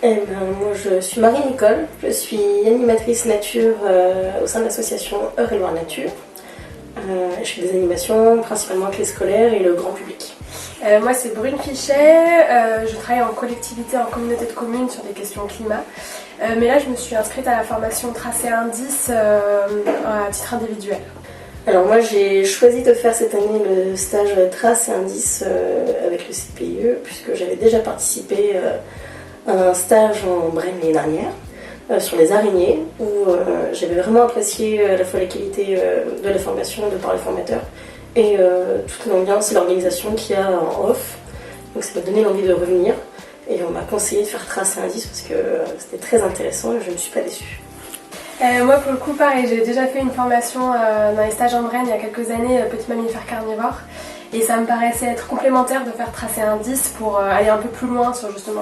Moi je suis Marie-Nicole, je suis animatrice nature au sein de l'association Eure-et-Loire Nature. Je fais des animations principalement avec les scolaires et le grand public. Moi c'est Brune Fichet, je travaille en collectivité, en communauté de communes sur des questions climat. Mais là je me suis inscrite à la formation Tracé Indice à titre individuel. Alors moi j'ai choisi de faire cette année le stage Trace et Indice avec le CPIE puisque j'avais déjà participé à un stage en Brenne l'année dernière sur les araignées où j'avais vraiment apprécié à la fois la qualité de la formation de par les formateurs et toute l'ambiance et l'organisation qu'il y a en off. Donc ça m'a donné l'envie de revenir et on m'a conseillé de faire Trace et Indice parce que c'était très intéressant et je ne suis pas déçue. Moi pour le coup pareil, j'ai déjà fait une formation dans les stages en Brenne il y a quelques années, Petit mammifère carnivore, et ça me paraissait être complémentaire de faire Tracé Indice pour aller un peu plus loin sur justement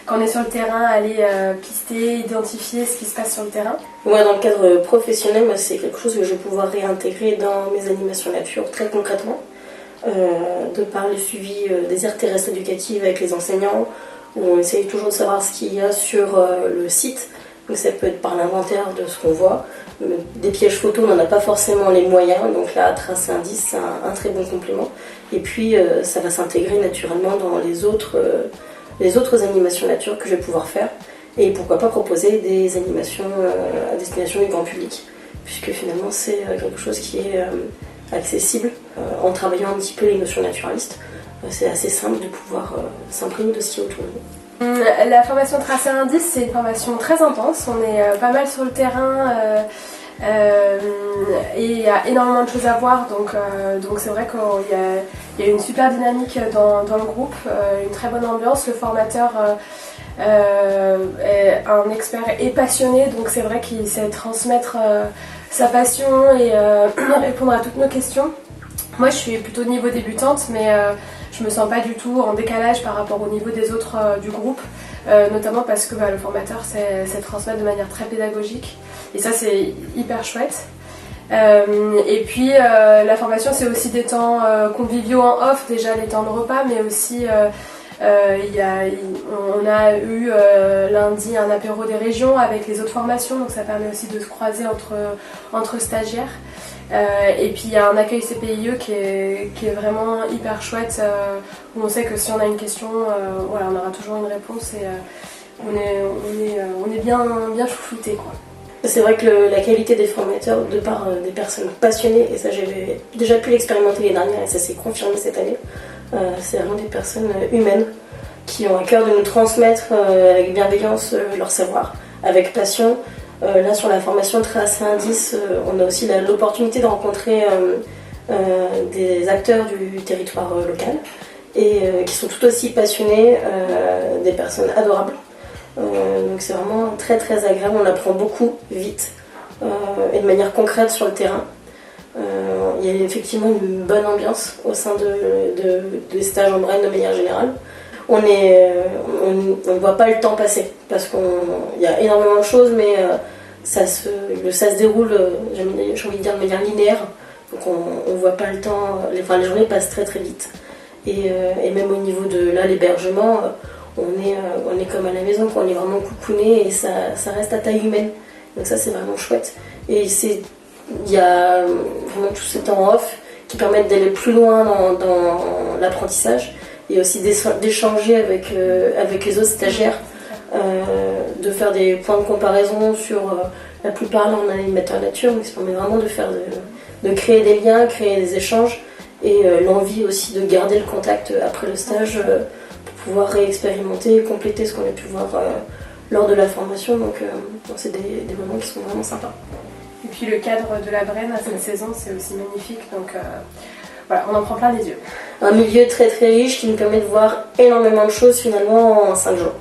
quand on est sur le terrain, aller pister, identifier ce qui se passe sur le terrain. Moi dans le cadre professionnel, c'est quelque chose que je vais pouvoir réintégrer dans mes animations nature très concrètement, de par le suivi des aires terrestres éducatives avec les enseignants, où on essaye toujours de savoir ce qu'il y a sur le site. Donc ça peut être par l'inventaire de ce qu'on voit. Des pièges photos, on n'en a pas forcément les moyens, donc là, Trace et Indice, c'est un très bon complément. Et puis, ça va s'intégrer naturellement dans les autres animations nature que je vais pouvoir faire. Et pourquoi pas proposer des animations à destination du grand public, puisque finalement, c'est quelque chose qui est accessible en travaillant un petit peu les notions naturalistes. C'est assez simple de pouvoir s'imprégner de ce qu'il y a autour de nous. La formation Tracé Indice, c'est une formation très intense, on est pas mal sur le terrain et il y a énormément de choses à voir, donc c'est vrai qu'il y a une super dynamique dans le groupe, une très bonne ambiance, le formateur est un expert et passionné, donc c'est vrai qu'il sait transmettre sa passion et répondre à toutes nos questions. Moi je suis plutôt niveau débutante, mais je me sens pas du tout en décalage par rapport au niveau des autres du groupe, notamment parce que le formateur sait transmettre de manière très pédagogique et ça c'est hyper chouette. Et puis la formation c'est aussi des temps conviviaux en off, déjà les temps de repas, mais aussi on a eu lundi un apéro des régions avec les autres formations, donc ça permet aussi de se croiser entre stagiaires. Et puis il y a un accueil CPIE qui est vraiment hyper chouette, où on sait que si on a une question, on aura toujours une réponse et on est bien chouchouté, quoi. C'est vrai que la qualité des formateurs, de par des personnes passionnées, et ça j'avais déjà pu l'expérimenter l'année dernière et ça s'est confirmé cette année, c'est vraiment des personnes humaines qui ont à cœur de nous transmettre avec bienveillance leur savoir, avec passion. Là sur la formation Trace et Indice, on a aussi l'opportunité de rencontrer des acteurs du territoire local et qui sont tout aussi passionnés, des personnes adorables. Donc c'est vraiment très très agréable, on apprend beaucoup vite et de manière concrète sur le terrain. Il y a effectivement une bonne ambiance au sein des stages en Brenne de manière générale. On ne voit pas le temps passer parce qu'il y a énormément de choses, mais ça se déroule, j'ai envie de dire, de manière linéaire. Donc on ne voit pas le temps, les journées passent très très vite. Et même au niveau de l'hébergement, on est comme à la maison, on est vraiment coucouné et ça reste à taille humaine. Donc ça c'est vraiment chouette. Et il y a vraiment tout ce temps off qui permettent d'aller plus loin dans l'apprentissage et aussi d'échanger avec les autres stagiaires, de faire des points de comparaison sur la plupart, là on a animateur nature, donc ça permet vraiment de créer des liens, créer des échanges et l'envie aussi de garder le contact après le stage pour pouvoir réexpérimenter et compléter ce qu'on a pu voir lors de la formation, donc c'est des moments qui sont vraiment sympas. Et puis le cadre de la Brenne à cette saison c'est aussi magnifique, donc voilà, on en prend plein les yeux. Un milieu très très riche qui nous permet de voir énormément de choses finalement en 5 jours.